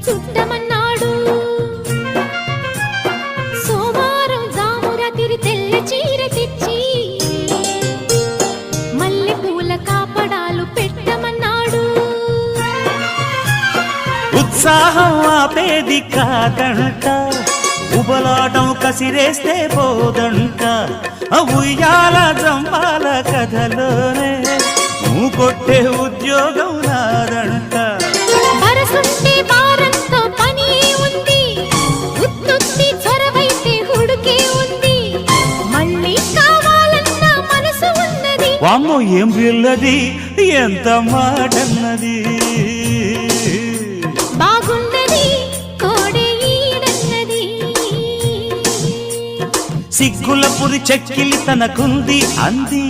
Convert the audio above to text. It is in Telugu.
చుట్టమన్నాడు. సోమవారం జామురాతిరి తెల్ల చీర తెచ్చి మల్లె పూల కాపడాలు పెట్టమన్నాడు. ఉత్సాహం ఆపేది కాదంట, ఉబలాటం కసిరేస్తే పోదంట. ఉయ్యాల జంపాల కథలోనే నువ్వు కొట్టే ఉద్యోగం నాదంట. వరసుంటే వారంతో పని ఉంది, ఉత్తుత్తి చొరవైతే హుడుకే ఉంది. మళ్ళీ కావాలన్న మనసు ఉన్నది. వామ్మో ఏం పిల్లది, ఎంత మాటన్నది. బాగున్నది కోడే ఈడన్నది. సిగ్గుల పురి చెక్కిలి తనకుంది అంది.